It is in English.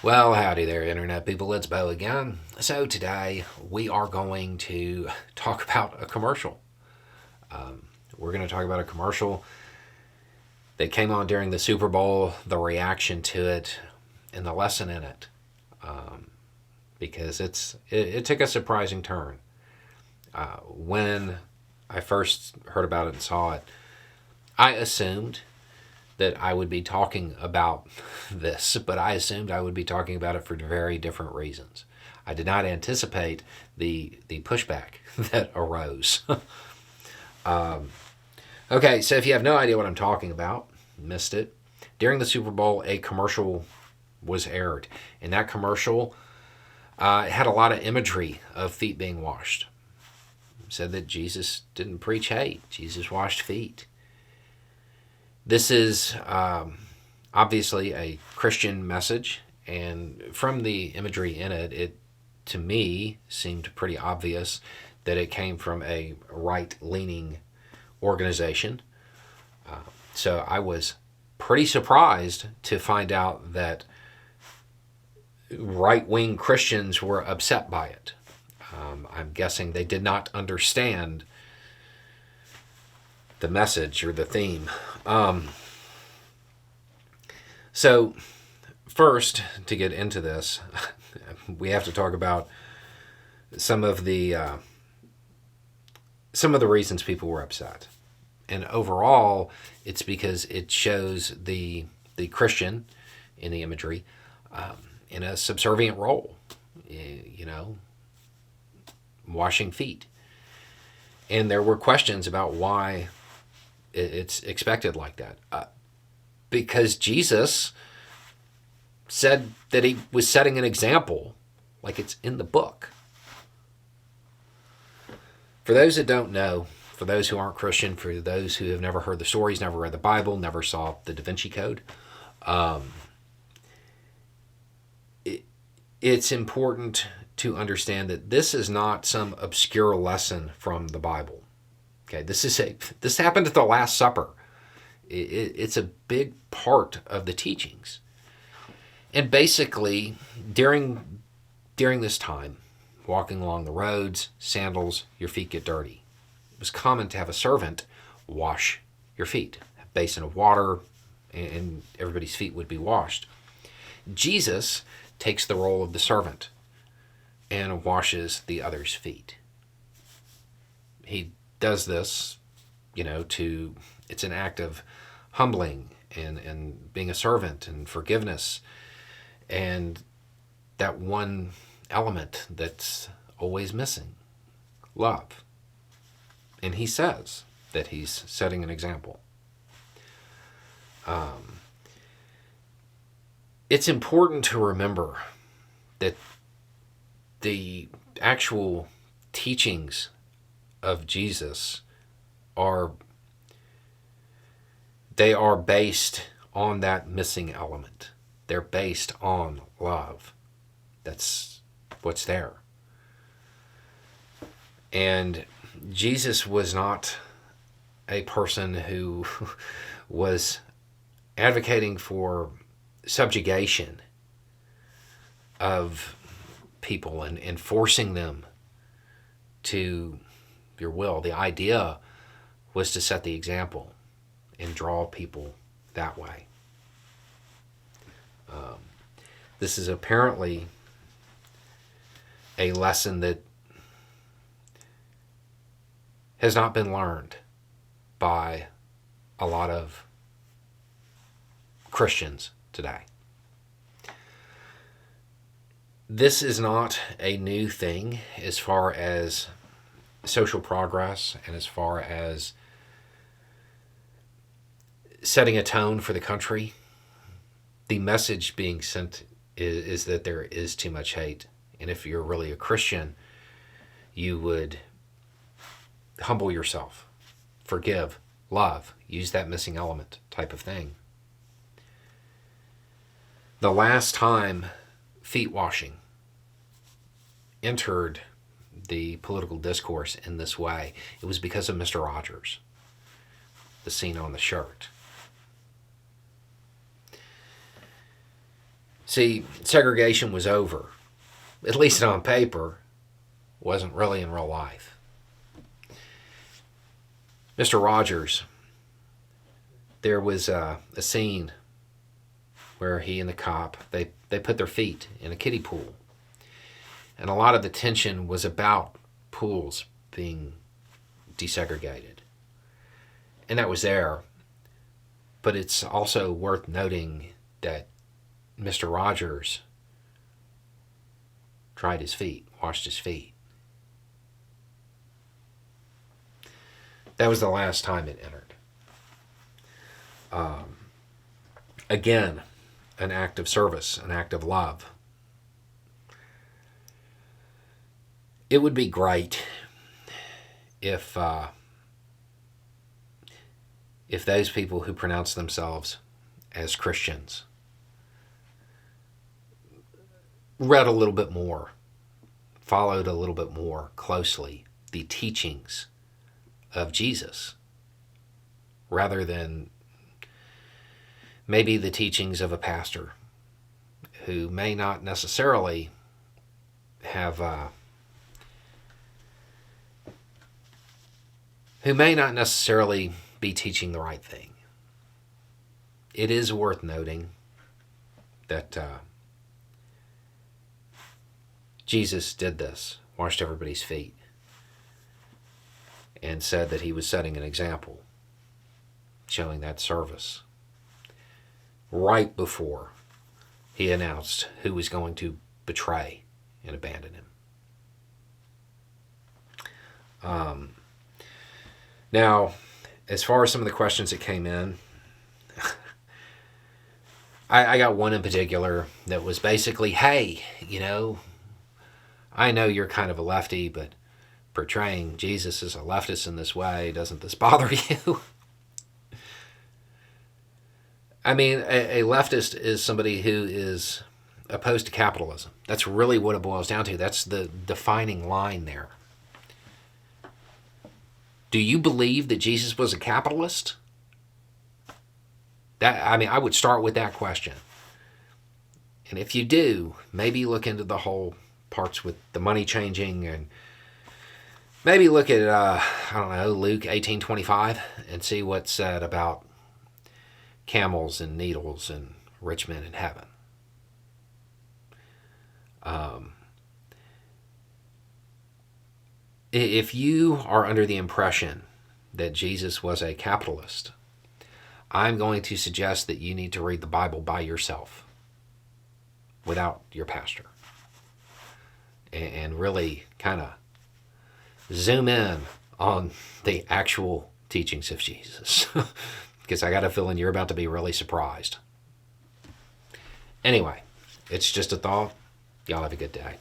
Well, howdy there, Internet people. It's Bo again. So, today we are going to talk about a commercial. We're going to talk about a commercial that came on during the Super Bowl, the reaction to it, and the lesson in it. Because it took a surprising turn. When I first heard about it and saw it, I assumed that I would be talking about this, but I assumed I would be talking about it for very different reasons. I did not anticipate the pushback that arose. Okay, so if you have no idea what I'm talking about, missed it. During the Super Bowl, a commercial was aired, and that commercial had a lot of imagery of feet being washed. It said that Jesus didn't preach hate; Jesus washed feet. This is obviously a Christian message, and from the imagery in it, it to me seemed pretty obvious that it came from a right-leaning organization. So I was pretty surprised to find out that right-wing Christians were upset by it. I'm guessing they did not understand the message or the theme. So first, to get into this, we have to talk about some of the reasons people were upset. And overall, it's because it shows the Christian in the imagery in a subservient role, washing feet. And there were questions about why it's expected like that. Because Jesus said that he was setting an example, like it's in the book. For those that don't know, for those who aren't Christian, for those who have never heard the stories, never read the Bible, never saw the Da Vinci Code, it's important to understand that this is not some obscure lesson from the Bible. Okay, this happened at the Last Supper. It's a big part of the teachings. And basically, during this time, walking along the roads, sandals, your feet get dirty. It was common to have a servant wash your feet. A basin of water, and everybody's feet would be washed. Jesus takes the role of the servant and washes the other's feet. He does this, it's an act of humbling and being a servant and forgiveness, and that one element that's always missing, love. And he says that he's setting an example. It's important to remember that the actual teachings of Jesus are based on that missing element. They're based on love. That's what's there. And Jesus was not a person who was advocating for subjugation of people and forcing them to your will. The idea was to set the example and draw people that way. This is apparently a lesson that has not been learned by a lot of Christians today. This is not a new thing as far as social progress and as far as setting a tone for the country. The message being sent is that there is too much hate. And if you're really a Christian, you would humble yourself, forgive, love, use that missing element type of thing. The last time feet washing entered the political discourse in this way, it was because of Mr. Rogers, the scene on the shirt. See, segregation was over, at least on paper, wasn't really in real life. Mr. Rogers, there was a scene where he and the cop, they put their feet in a kiddie pool. And a lot of the tension was about pools being desegregated. And that was there. But it's also worth noting that Mr. Rogers dried his feet, washed his feet. That was the last time it entered. Again, an act of service, an act of love. It would be great if those people who pronounce themselves as Christians read a little bit more, followed a little bit more closely the teachings of Jesus, rather than maybe the teachings of a pastor who may not necessarily have be teaching the right thing. It is worth noting that Jesus did this, washed everybody's feet, and said that he was setting an example, showing that service, right before he announced who was going to betray and abandon him. Now, as far as some of the questions that came in, I got one in particular that was basically, hey, I know you're kind of a lefty, but portraying Jesus as a leftist in this way, doesn't this bother you? I mean, a leftist is somebody who is opposed to capitalism. That's really what it boils down to. That's the defining line there. Do you believe that Jesus was a capitalist? I would start with that question. And if you do, maybe look into the whole parts with the money changing, and maybe look at, Luke 18:25 and see what's said about camels and needles and rich men in heaven. If you are under the impression that Jesus was a capitalist, I'm going to suggest that you need to read the Bible by yourself, without your pastor, and really kind of zoom in on the actual teachings of Jesus, because I got a feeling you're about to be really surprised. Anyway, it's just a thought. Y'all have a good day.